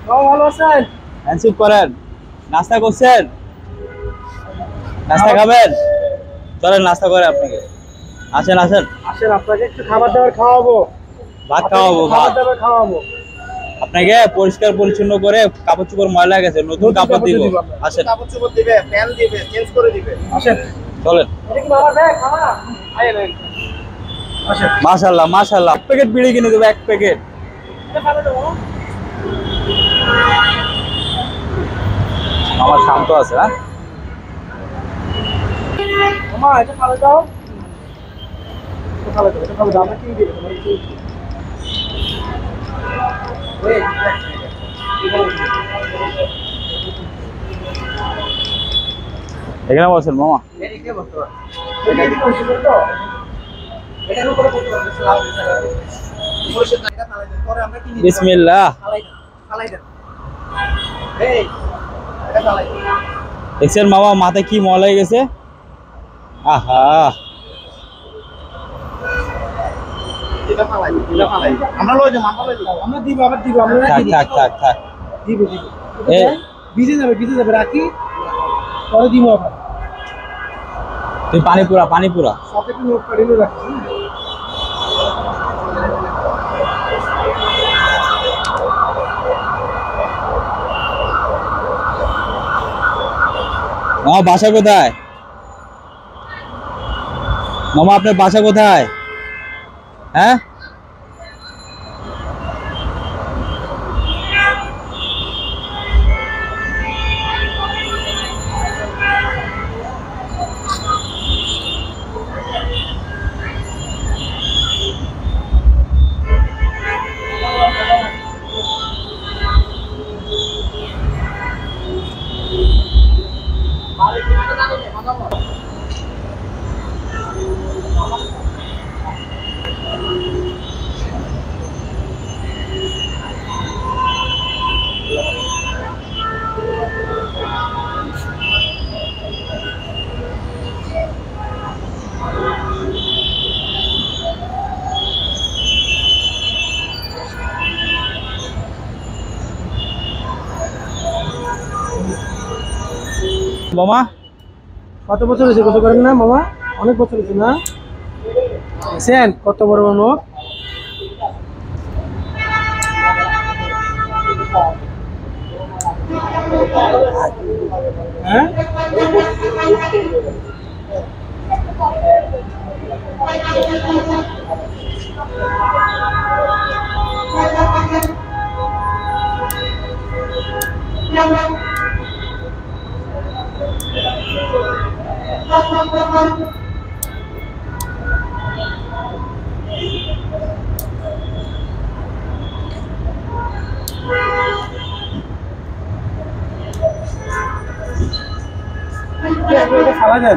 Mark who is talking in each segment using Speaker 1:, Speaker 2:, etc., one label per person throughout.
Speaker 1: ভালো আছেন?
Speaker 2: হ্যান্ডশেক করেন। নাস্তা করছেন? নাস্তা খাবেন? চলেন নাস্তা করে আপনাকে। আসেন আসেন।
Speaker 1: আসেন, আপনাকে একটু খাবার দাবার খাওয়াবো।
Speaker 2: ভাত খাওয়াবো,
Speaker 1: খাবার
Speaker 2: ভাত।
Speaker 1: দাবার খাওয়াবো।
Speaker 2: আপনাকে পরিষ্কার পরিচ্ছন্ন করে কাপড় চোপড় ময়লা গেছে, নতুন কাপড় দিব। আসেন।
Speaker 1: কাপড় চোপড় দিবে, ফ্যান দিবে, চেঞ্জ করে দিবে। আসেন।
Speaker 2: চলেন।
Speaker 1: এটা কি বাবা দেখ খাবার? আয় না। আসেন।
Speaker 2: মাশাআল্লাহ মাশাআল্লাহ। এক প্যাকেট বিড়ি কিনে দেবো, এক প্যাকেট।
Speaker 1: এটা খাবে তো বাবা?
Speaker 2: আমার শান্ত আছে। হ্যাঁ
Speaker 1: মামা এটা খাবে দাও। এটা খাবে দাও, এটা খাবে দাও। আমরা কি দিবে তোমার কি? এই
Speaker 2: এখানে বসেন মামা।
Speaker 1: এদিকে বসতে পারো। এদিকে বসে তো। এটার উপরে বসতে পারো, সালাম দিতে। বসে টাকা ফালাই দেন, পরে আমরা কি নিব?
Speaker 2: বিসমিল্লাহ।
Speaker 1: ফালাই দেন, ফালাই দেন। এই এটা ফালাই দেন।
Speaker 2: দেখছেন মামা মাথায় কি ময়লা হয়ে গেছে? আহা,
Speaker 1: এটা ফালাই দেন, এটা ফালাই দেন। আমরা লই যাম, আমরা লই যাম। আমরা দিব, আবার দিব, আমরা
Speaker 2: থাক
Speaker 1: দিব।
Speaker 2: থাক থাক থাক।
Speaker 1: দিব দিব।
Speaker 2: এই
Speaker 1: ভিজে যাবে রাখি। পরে দিব আবার।
Speaker 2: তুই পানি পুরা, পানি পুরা।
Speaker 1: সাথে একটু নোট কাটিয়ে রাখছি।
Speaker 2: মামা বাসা কোথায়? মামা আপনার বাসা কোথায়? হ্যাঁ মামা
Speaker 1: কত বছর হয়েছে কত করেন না মামা? অনেক বছর হয়েছে না? দেখছেন কত বড় বড় নোট? হ্যাঁ খাওয়া যায়।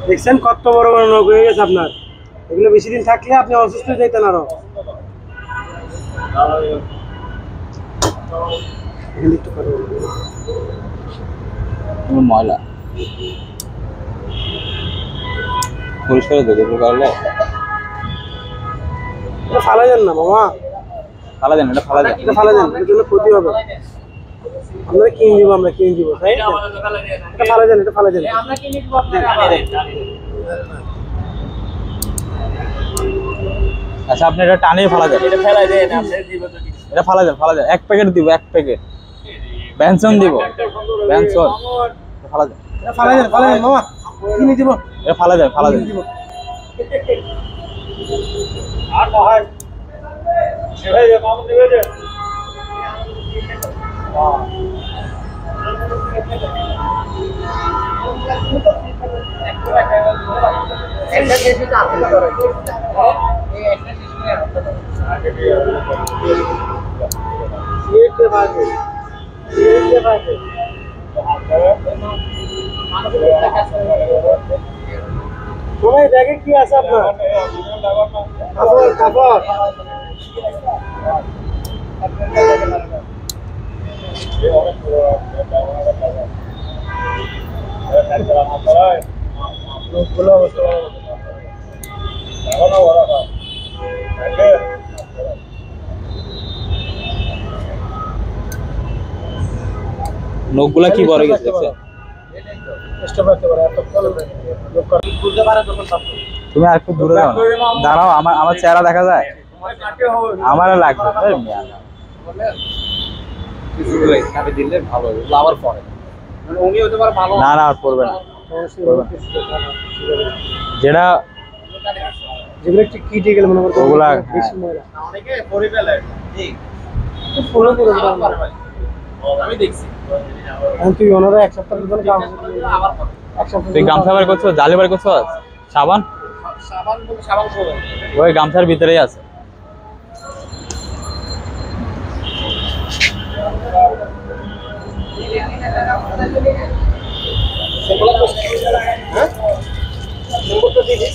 Speaker 1: দেখছেন কত বড় বড় নখ হয়ে গেছে আপনার। এগুলো বেশি দিন থাকলে আপনি অসুস্থ হয়ে যেতেন আরো।
Speaker 2: ময়লা পরিষ্কার দেখে কারণে
Speaker 1: ফালা দেন না মামা,
Speaker 2: ফালা দেন, এটা ফালা দেন,
Speaker 1: এটা ফালা দেন, এর জন্য ক্ষতি হবে। আমরা কিনে দিব, আমরা কিনে দিব। এটা ফালা দেন, এটা ফালা দেন। আমরা কিনে দিব, আপনি ফালা দেন।
Speaker 2: আচ্ছা আপনি এটা টানিয়ে ফালা দেন, এটা ফেলাই দেন, আপনি দিব তো। এটা ফালা দেন, ফালা দেন। এক প্যাকেট দিব, এক প্যাকেট। বেনসন দিব, বেনসন ফালা দেন,
Speaker 1: ফালাই দেন মামা, কিনে দিব,
Speaker 2: এটা ফালা দেন, ফালা দেন।
Speaker 1: আর ভাই সেভাই যে মামু দিবে যে একটা কেজি তো আপনি করে এই একটা শেষ করে আগে দিয়ে সিএতে ভাগে সিএতে ভাগে সবাই ব্যাগে কি আছে আপনার? কাপড় কাপড়
Speaker 2: নখগুলা কি বড় গেছে দেখছেন? তুমি আর একটু দূরে যাও না, দাঁড়াও, আমার চেহারা দেখা যায়, আমারও লাগবে।
Speaker 1: দিলে ভালো আবার পরে মানে উনি হতে পারে ভালো
Speaker 2: না না, আর পড়বে না, যেটা
Speaker 1: যেগুলো একটু কিটে গেলে মনে করতে
Speaker 2: ওগুলা
Speaker 1: বেশি ময়লা অনেকে পরে ফেলে ঠিক পুরো আমি দেখছি তুই ওনারা এক সপ্তাহ ধরে কাম আবার এক সপ্তাহ
Speaker 2: তুই গামছা বার করছো, জালি বার করছো, সাবান
Speaker 1: সাবান বলে সাবান করবে
Speaker 2: ওই গামছার ভিতরেই আছে।
Speaker 1: সেগুলো তো হ্যাঁ নম্বর তো দিবি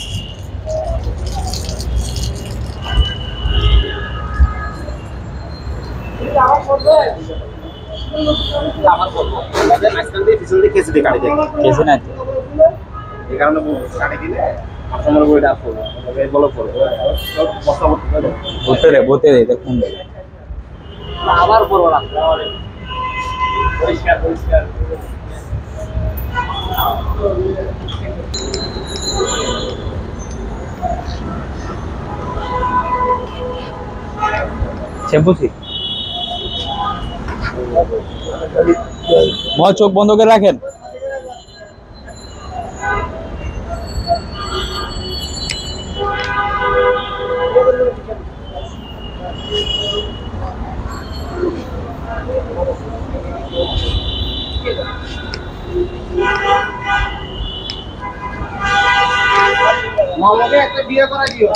Speaker 1: আমার করবে আমার করবে তাদের মাঝখান দিয়ে পিছন দিয়ে কেসে দিয়ে কাটে দেয়
Speaker 2: কেসে নাই তো,
Speaker 1: এই কারণে কাটে দিলে আমার বইটা করবে এই বলো করবে বস্তা
Speaker 2: ভূতে রে দেখুন,
Speaker 1: আবার করবো না পরিষ্কার পরিষ্কার
Speaker 2: শ্যাম্পুছি চোখ বন্ধ করে রাখেন।
Speaker 1: মামাকে একটা বিয়ে করা দিও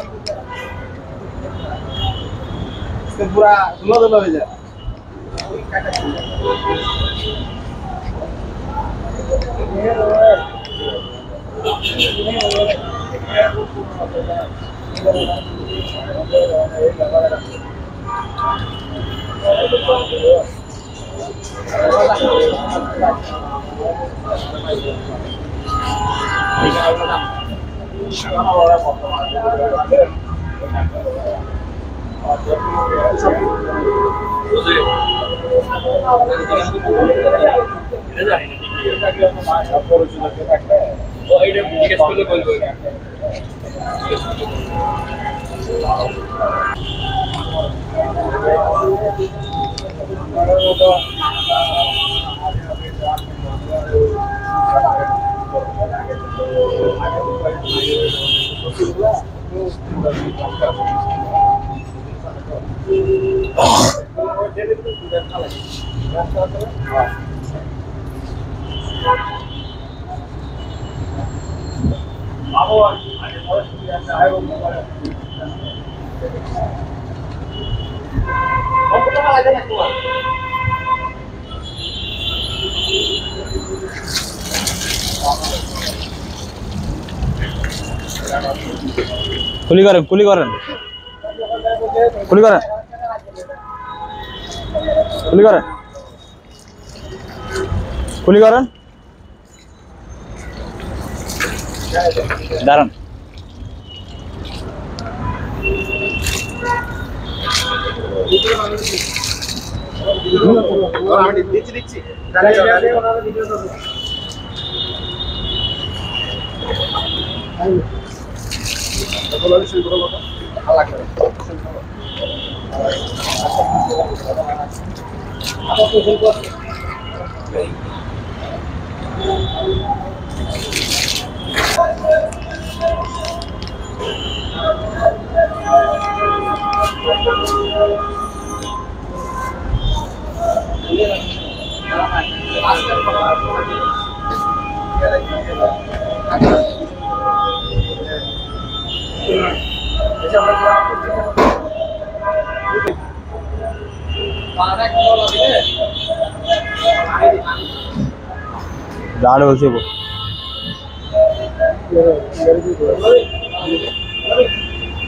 Speaker 1: পুরা ধুলো ধুলো হয়ে যায়
Speaker 2: কুলি করেন, কুলি করেন, কুলি করেন, কুলি করেন, কুলি করেন, দাঁড়ান।
Speaker 1: আমি দিচ্ছি দিচ্ছি
Speaker 2: दाढ़ बोलছে वो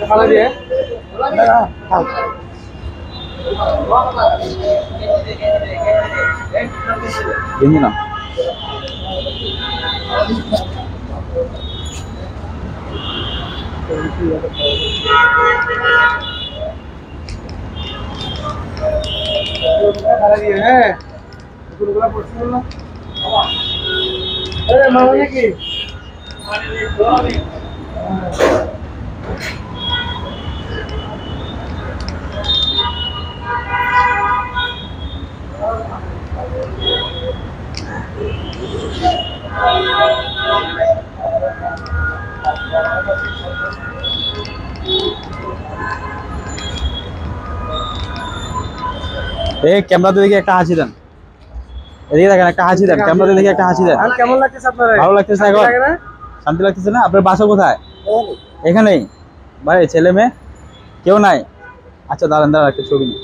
Speaker 1: खाना दिए
Speaker 2: গেঞ্জি না
Speaker 1: खाना दिए हैं कुरकुरा पड़ছে না अरे मामा नाকি
Speaker 2: এই ক্যামেরাতে দেখে একটা হাসি দেন এদিকে দেখেন একটা হাসি দেন ক্যামেরাতে দেখে একটা হাসি দেন
Speaker 1: আর কেমন লাগতেছে আপনার
Speaker 2: ভালো লাগতেছে এখন
Speaker 1: লাগে না
Speaker 2: শান্তি লাগতেছে না আপনার বাসা কোথায় এখানেই ভাই ছেলে মেয়ে কেউ নাই আচ্ছা দাঁড়ান দাঁড়ান একটা ছবি নিই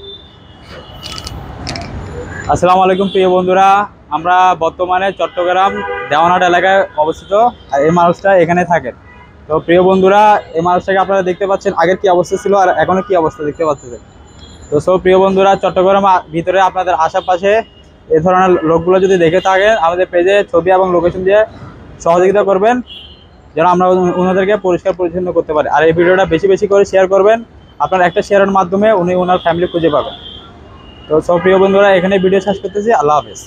Speaker 2: আসসালামু আলাইকুম প্রিয় বন্ধুরা আমরা বর্তমানে চট্টগ্রাম দেওয়ানহাট এলাকায় অবস্থিত আর এই মানুষটা এখানে থাকেন তো প্রিয় বন্ধুরা এই মানুষটাকে আপনারা দেখতে পাচ্ছেন আগের কি অবস্থা ছিল আর এখনো কি অবস্থা দেখতে পাচ্ছেন তো সব প্রিয় বন্ধুরা চট্টগ্রাম ভিতরে আপনাদের আশেপাশে এই ধরনের লোকগুলো যদি দেখে থাকেন আমাদের পেজে ছবি এবং লোকেশন দিয়ে সহযোগিতা করবেন যেন আমরা ওনাদেরকে পরিষ্কার পরিচ্ছন্ন করতে পারি আর এই ভিডিওটা বেশি বেশি করে শেয়ার করবেন আপনার একটা শেয়ারের মাধ্যমে উনি ওনার ফ্যামিলি খুঁজে পাবেন তো সব প্রিয় বন্ধুরা এখানে ভিডিও শেষ করতেছি আল্লাহ হাফেজ